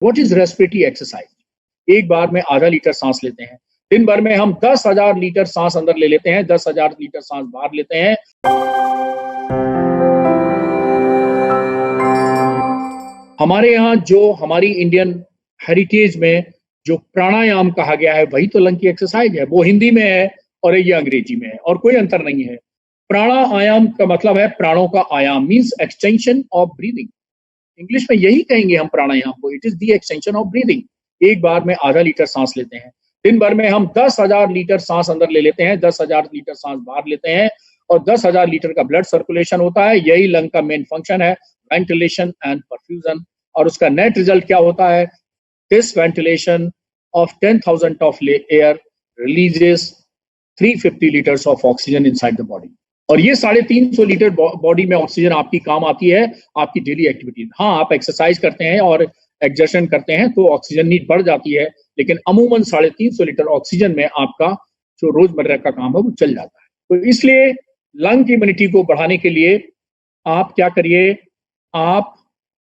What is respiratory exercise? एक बार में आधा लीटर सांस लेते हैं। दिन भर में हम 10,000 लीटर सांस अंदर ले लेते हैं, 10,000 लीटर सांस बाहर लेते हैं। हमारे यहाँ जो हमारी इंडियन हेरिटेज में जो प्राणायाम कहा गया है वही तो लंग की एक्सरसाइज है। वो हिंदी में है और ये अंग्रेजी में है और कोई अंतर नहीं है। प्राणायाम का मतलब है प्राणों का आयाम, means extension of breathing. English में यही कहेंगे हम प्राणायाम को, it is the extension of breathing. एक बार में आधा लीटर सांस लेते हैं। दिन भर में हम 10,000 लीटर सांस अंदर ले लेते हैं, 10,000 लीटर सांस बाहर लेते हैं और 10,000 लीटर का ब्लड सर्कुलेशन होता है। यही लंग का मेन फंक्शन है, वेंटिलेशन एंड परफ्यूजन। और उसका नेट रिजल्ट क्या होता है? This ventilation of 10,000 of air releases 350 liters of oxygen inside the body। और ये 350 लीटर बॉडी में ऑक्सीजन आपकी काम आती है आपकी डेली एक्टिविटी। हाँ, आप एक्सरसाइज करते हैं और एक्सर्शन करते हैं तो ऑक्सीजन नीड बढ़ जाती है, लेकिन अमूमन 350 लीटर ऑक्सीजन में आपका जो रोजमर्रा का काम है वो चल जाता है। तो इसलिए लंग की इम्यूनिटी को बढ़ाने के लिए आप क्या करिए? आप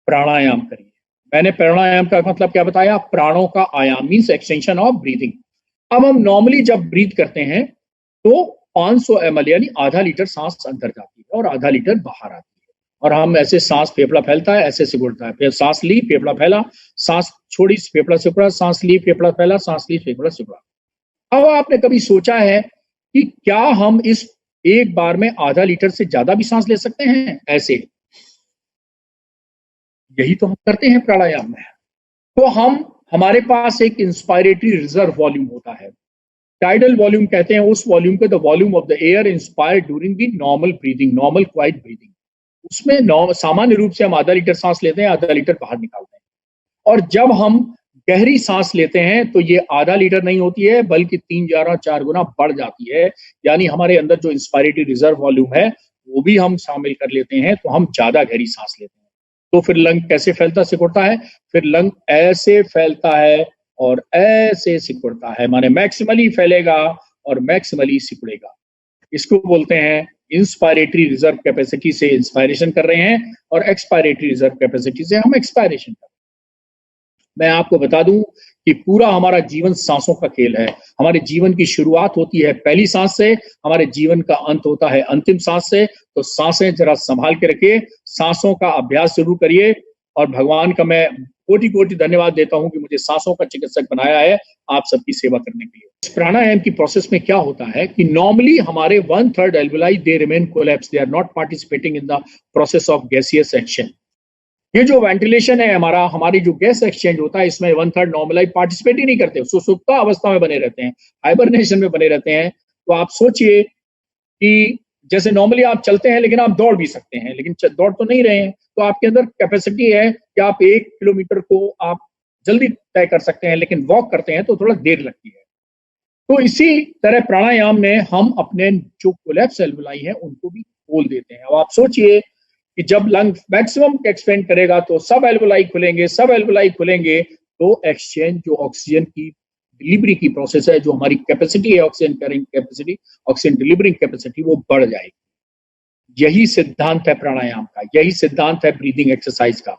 प्राणायाम करिए। मैंने प्राणायाम का मतलब क्या बताया? प्राणों का आयाम, मीन्स एक्सटेंशन ऑफ ब्रीदिंग। अब हम नॉर्मली जब ब्रीथ करते हैं तो 500 ml यानी आधा लीटर सांस अंदर जाती है और आधा लीटर बाहर आती है। और हम ऐसे सांस फेफड़ा फैलता है, ऐसे सिकुड़ता है, फिर सांस ली फेफड़ा फैला, सांस छोड़ी फेफड़ा सिकुड़ा, सांस ली फेफड़ा फैला, सांस ली फेफड़ा सिकुड़ा। अब आपने कभी सोचा है कि क्या हम इस एक बार में आधा लीटर से ज्यादा भी सांस ले सकते हैं? ऐसे यही तो हम करते हैं प्राणायाम में। तो हमारे पास एक इंस्पायरेटरी रिजर्व वॉल्यूम होता है, टाइडल वॉल्यूम कहते हैं उस वॉल्यूम को, the volume of the air inspired during the normal breathing, normal quite breathing. उसमें सामान्य रूप से हम आधा लीटर सांस लेते हैं, आधा लीटर बाहर निकालते हैं। और जब हम गहरी सांस लेते हैं तो ये आधा लीटर नहीं होती है बल्कि 4 गुना बढ़ जाती है। यानी हमारे अंदर जो इंस्पायरेटरी रिजर्व वॉल्यूम है वो भी हम शामिल कर लेते हैं, तो हम ज्यादा गहरी सांस लेते हैं। तो फिर लंग कैसे फैलता सिकुड़ता है? फिर लंग ऐसे फैलता है और ऐसे सिकुड़ता है, माने मैक्सिमली फैलेगा और मैक्सिमली सिकुड़ेगा। इसको बोलते हैं इंस्पायरेटरी रिजर्व कैपेसिटी से इंस्पायरेशन कर रहे हैं और एक्सपायरेटरी रिजर्व कैपेसिटी से हम एक्सपायरेशन कर रहे हैं। मैं आपको बता दूं कि पूरा हमारा जीवन सांसों का खेल है। हमारे जीवन की शुरुआत होती है पहली सांस से, हमारे जीवन का अंत होता है अंतिम सांस से। तो सांसें जरा संभाल के रखिए, सांसों का अभ्यास जरूर करिए। और भगवान का मैं कोटि कोटि धन्यवाद देता हूं कि मुझे सांसों का चिकित्सक बनाया है आप सबकी सेवा करने के लिए। इस प्राणायाम की प्रोसेस में क्या होता है कि नॉर्मली हमारे 1/3 alveoli they remain collapse, they are not participating in the process of gaseous action. ये जो वेंटिलेशन है हमारी जो गैस एक्सचेंज होता है इसमें 1/3 नॉर्मली पार्टिसिपेट ही नहीं करते, सुसुप्ता अवस्था में बने रहते हैं, हाइबरनेशन में बने रहते हैं। तो आप सोचिए कि जैसे नॉर्मली आप चलते हैं लेकिन आप दौड़ भी सकते हैं, लेकिन दौड़ तो नहीं रहे हैं, तो आपके अंदर कैपेसिटी है कि आप 1 किलोमीटर को आप जल्दी तय कर सकते हैं, लेकिन वॉक करते हैं तो थोड़ा देर लगती है। तो इसी तरह प्राणायाम में हम अपने जो कोलैप्स एल्वेलाई है उनको भी खोल देते हैं। अब आप सोचिए कि जब लंग मैक्सिमम एक्सपेंड करेगा तो सब एल्वेलाई खुलेंगे तो एक्सचेंज जो ऑक्सीजन की डिलीवरी की प्रोसेस है, जो हमारी कैपेसिटी है oxygen carrying capacity, oxygen delivering capacity, वो बढ़ जाएगी। यही सिद्धांत है प्राणायाम का, यही सिद्धांत है ब्रीदिंग एक्सरसाइज का।